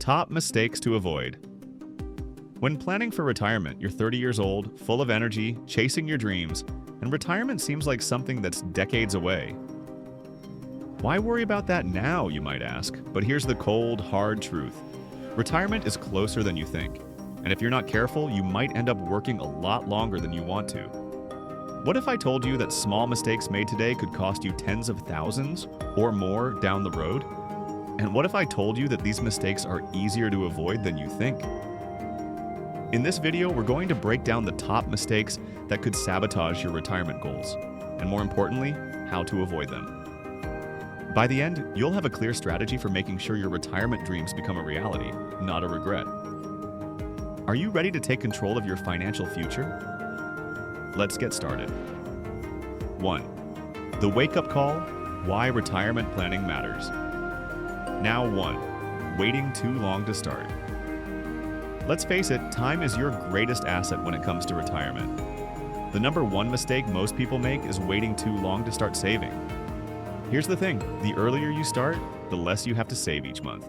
Top mistakes to avoid. When planning for retirement, you're 30 years old, full of energy, chasing your dreams, and retirement seems like something that's decades away. Why worry about that now, you might ask, but here's the cold, hard truth. Retirement is closer than you think, and if you're not careful, you might end up working a lot longer than you want to. What if I told you that small mistakes made today could cost you tens of thousands or more down the road? And what if I told you that these mistakes are easier to avoid than you think? In this video, we're going to break down the top mistakes that could sabotage your retirement goals, and more importantly, how to avoid them. By the end, you'll have a clear strategy for making sure your retirement dreams become a reality, not a regret. Are you ready to take control of your financial future? Let's get started. 1. The wake-up call: why retirement planning matters. Now 1. Waiting too long to start. Let's face it, time is your greatest asset when it comes to retirement. The number one mistake most people make is waiting too long to start saving. Here's the thing, the earlier you start, the less you have to save each month.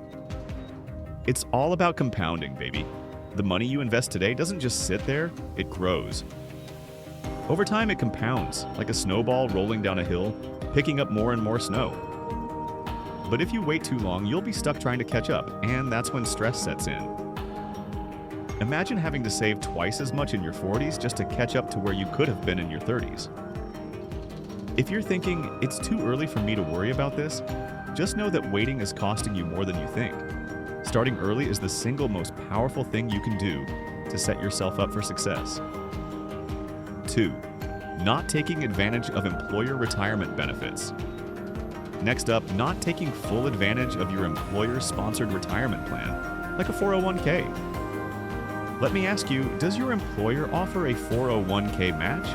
It's all about compounding, baby. The money you invest today doesn't just sit there, it grows. Over time, it compounds, like a snowball rolling down a hill, picking up more and more snow. But if you wait too long, you'll be stuck trying to catch up, and that's when stress sets in. Imagine having to save twice as much in your 40s just to catch up to where you could have been in your 30s. If you're thinking, it's too early for me to worry about this, just know that waiting is costing you more than you think. Starting early is the single most powerful thing you can do to set yourself up for success. 2. Not taking advantage of employer retirement benefits. Next up, not taking full advantage of your employer's sponsored retirement plan, like a 401k. Let me ask you, does your employer offer a 401k match?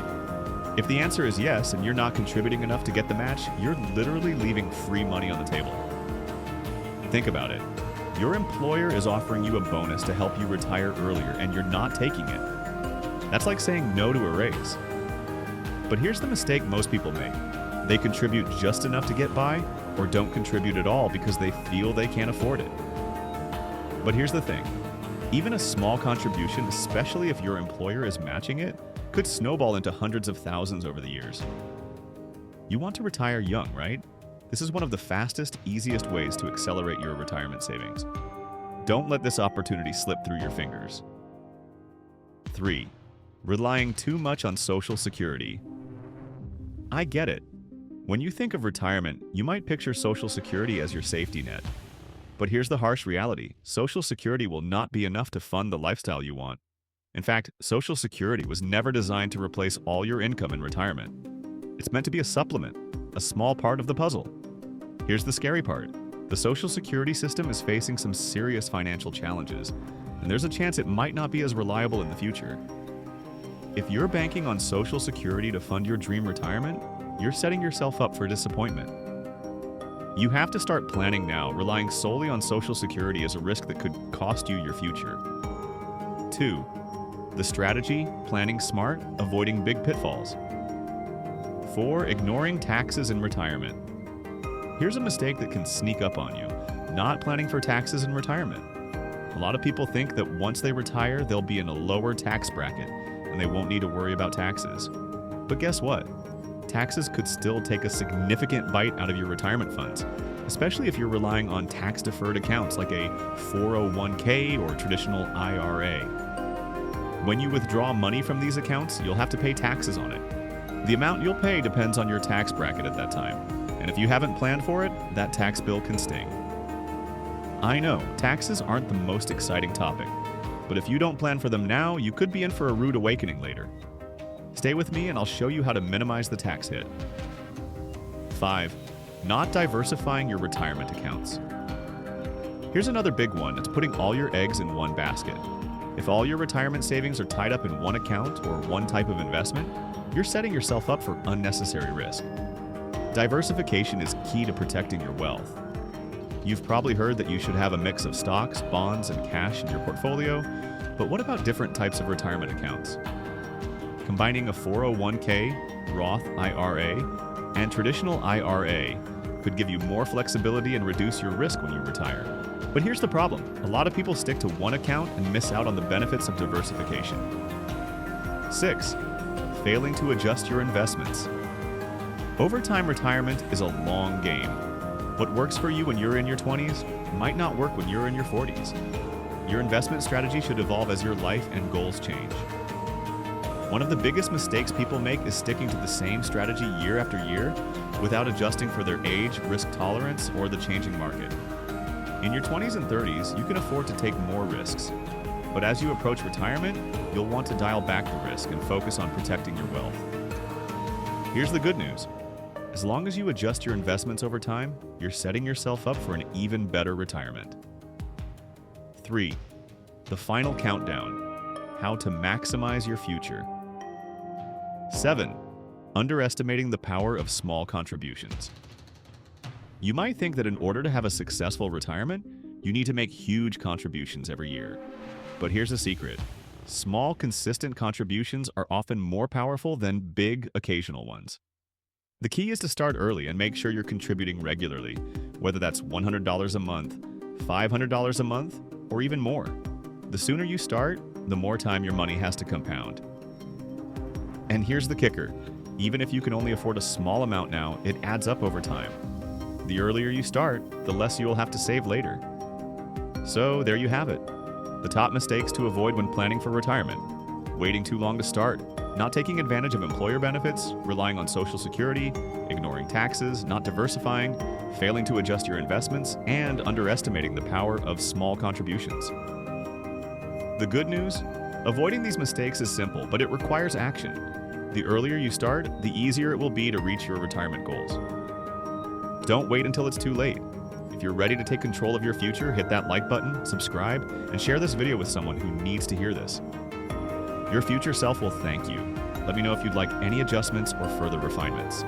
If the answer is yes, and you're not contributing enough to get the match, you're literally leaving free money on the table. Think about it. Your employer is offering you a bonus to help you retire earlier, and you're not taking it. That's like saying no to a raise. But here's the mistake most people make. They contribute just enough to get by, or don't contribute at all because they feel they can't afford it. But here's the thing. Even a small contribution, especially if your employer is matching it, could snowball into hundreds of thousands over the years. You want to retire young, right? This is one of the fastest, easiest ways to accelerate your retirement savings. Don't let this opportunity slip through your fingers. 3. Relying too much on Social Security. I get it. When you think of retirement, you might picture Social Security as your safety net. But here's the harsh reality. Social Security will not be enough to fund the lifestyle you want. In fact, Social Security was never designed to replace all your income in retirement. It's meant to be a supplement, a small part of the puzzle. Here's the scary part. The Social Security system is facing some serious financial challenges, and there's a chance it might not be as reliable in the future. If you're banking on Social Security to fund your dream retirement, you're setting yourself up for disappointment. You have to start planning now. Relying solely on Social Security is a risk that could cost you your future. 2. The strategy: planning smart, avoiding big pitfalls. 4. Ignoring taxes in retirement. Here's a mistake that can sneak up on you: not planning for taxes in retirement. A lot of people think that once they retire, they'll be in a lower tax bracket and they won't need to worry about taxes. But guess what? Taxes could still take a significant bite out of your retirement funds, especially if you're relying on tax-deferred accounts like a 401k or traditional IRA. When you withdraw money from these accounts, you'll have to pay taxes on it. The amount you'll pay depends on your tax bracket at that time, and if you haven't planned for it, that tax bill can sting. I know, taxes aren't the most exciting topic, but if you don't plan for them now, you could be in for a rude awakening later. Stay with me and I'll show you how to minimize the tax hit. 5. Not diversifying your retirement accounts. Here's another big one. It's putting all your eggs in one basket. If all your retirement savings are tied up in one account or one type of investment, you're setting yourself up for unnecessary risk. Diversification is key to protecting your wealth. You've probably heard that you should have a mix of stocks, bonds, and cash in your portfolio, but what about different types of retirement accounts? Combining a 401k, Roth IRA, and traditional IRA could give you more flexibility and reduce your risk when you retire. But here's the problem. A lot of people stick to one account and miss out on the benefits of diversification. 6. Failing to adjust your investments. Overtime retirement is a long game. What works for you when you're in your 20s might not work when you're in your 40s. Your investment strategy should evolve as your life and goals change. One of the biggest mistakes people make is sticking to the same strategy year after year without adjusting for their age, risk tolerance, or the changing market. In your 20s and 30s, you can afford to take more risks. But as you approach retirement, you'll want to dial back the risk and focus on protecting your wealth. Here's the good news. As long as you adjust your investments over time, you're setting yourself up for an even better retirement. 3. The final countdown. How to maximize your future. 7. Underestimating the power of small contributions. You might think that in order to have a successful retirement, you need to make huge contributions every year. But here's a secret. Small, consistent contributions are often more powerful than big, occasional ones. The key is to start early and make sure you're contributing regularly, whether that's $100 a month, $500 a month, or even more. The sooner you start, the more time your money has to compound. And here's the kicker. Even if you can only afford a small amount now, it adds up over time. The earlier you start, the less you will have to save later. So there you have it. The top mistakes to avoid when planning for retirement: waiting too long to start, not taking advantage of employer benefits, relying on Social Security, ignoring taxes, not diversifying, failing to adjust your investments, and underestimating the power of small contributions. The good news? Avoiding these mistakes is simple, but it requires action. The earlier you start, the easier it will be to reach your retirement goals. Don't wait until it's too late. If you're ready to take control of your future, hit that like button, subscribe, and share this video with someone who needs to hear this. Your future self will thank you. Let me know if you'd like any adjustments or further refinements.